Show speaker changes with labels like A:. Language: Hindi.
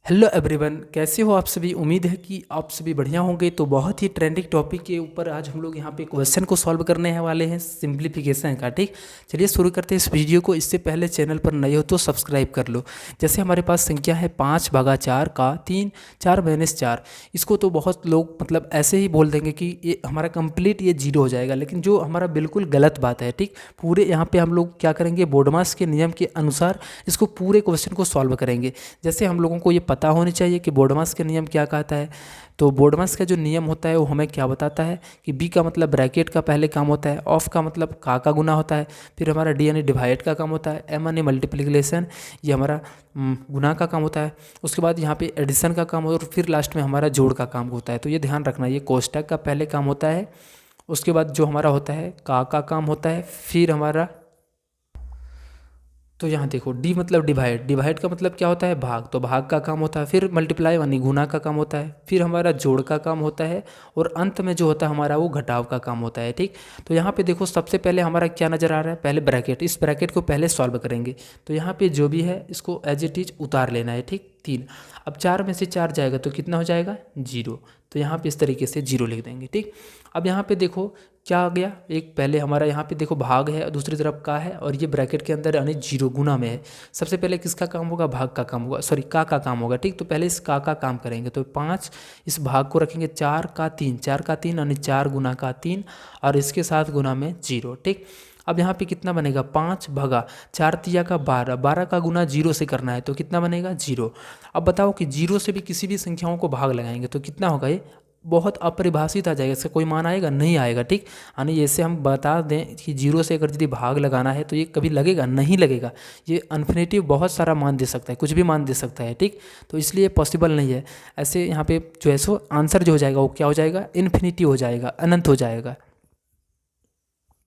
A: हेलो एवरीवन, कैसे हो आप सभी। उम्मीद है कि आप सभी बढ़िया होंगे। तो बहुत ही ट्रेंडिंग टॉपिक के ऊपर आज हम लोग यहाँ पे क्वेश्चन को सॉल्व करने हैं वाले हैं, सिंप्लीफिकेशन का। ठीक, चलिए शुरू करते हैं इस वीडियो को। इससे पहले चैनल पर नए हो तो सब्सक्राइब कर लो। जैसे हमारे पास संख्या है 5/4 का 3 4-4। इसको तो बहुत लोग मतलब ऐसे ही बोल देंगे कि ये हमारा कंप्लीट ये जीरो हो जाएगा, लेकिन जो हमारा बिल्कुल गलत बात है। ठीक, पूरे यहाँ पे हम लोग क्या करेंगे, बोडमास के नियम के अनुसार इसको पूरे क्वेश्चन को सॉल्व करेंगे। जैसे हम लोगों को ये पता होनी चाहिए कि बोडमास का नियम क्या कहता है। तो बोडमास का जो नियम होता है वो हमें क्या बताता है कि बी का मतलब ब्रैकेट का पहले काम होता है, ऑफ का मतलब का गुना होता है, फिर हमारा डी यानी डिवाइड का काम होता है, एम यानी मल्टीप्लिकेशन ये हमारा गुना का काम होता है। उसके बाद यहाँ पे एडिशन का काम और फिर लास्ट में हमारा जोड़ का काम होता है। तो ये ध्यान रखना, ये कोष्टक का पहले काम होता है, उसके बाद जो हमारा होता है का काम होता है, फिर हमारा तो यहाँ देखो डी मतलब डिवाइड, डिवाइड का मतलब क्या होता है भाग, तो भाग का काम होता है, फिर मल्टीप्लाई यानी गुना का काम होता है, फिर हमारा जोड़ का काम होता है, और अंत में जो होता है हमारा वो घटाव का काम होता है। ठीक, तो यहाँ पे देखो सबसे पहले हमारा क्या नज़र आ रहा है, पहले ब्रैकेट, इस ब्रैकेट को पहले सॉल्व करेंगे। तो यहाँ पे जो भी है इसको एज इट इज उतार लेना है। ठीक, 3। अब 4 में से 4 जाएगा तो कितना हो जाएगा, 0। तो यहाँ पे इस तरीके से 0 लिख देंगे। ठीक, अब यहाँ पे देखो क्या आ गया, एक पहले हमारा यहाँ पे देखो भाग है, दूसरी तरफ का है, और ये ब्रैकेट के अंदर यानी 0 गुना में है। सबसे पहले किसका काम होगा, भाग का काम होगा, सॉरी का काम होगा। ठीक, तो पहले इस का काम करेंगे। तो 5 इस भाग को रखेंगे 4 का 3, 4 का 3 यानी 4 गुना का 3, और इसके साथ गुना में 0। ठीक, अब यहाँ पे कितना बनेगा, 5/4 तिया का 12, 12 का गुना 0 से करना है तो कितना बनेगा, 0। अब बताओ कि 0 से भी किसी भी संख्याओं को भाग लगाएंगे तो कितना होगा, ये बहुत अपरिभाषित आ जाएगा, इसका कोई मान आएगा नहीं आएगा। ठीक, यानी जैसे हम बता दें कि 0 से अगर यदि भाग लगाना है तो ये कभी लगेगा नहीं लगेगा, ये इन्फिनिटी बहुत सारा मान दे सकता है, कुछ भी मान दे सकता है। ठीक, तो इसलिए पॉसिबल नहीं है। ऐसे यहाँ पे जो है सो आंसर जो हो जाएगा वो क्या हो जाएगा, इन्फिनिटी हो जाएगा, अनंत हो जाएगा।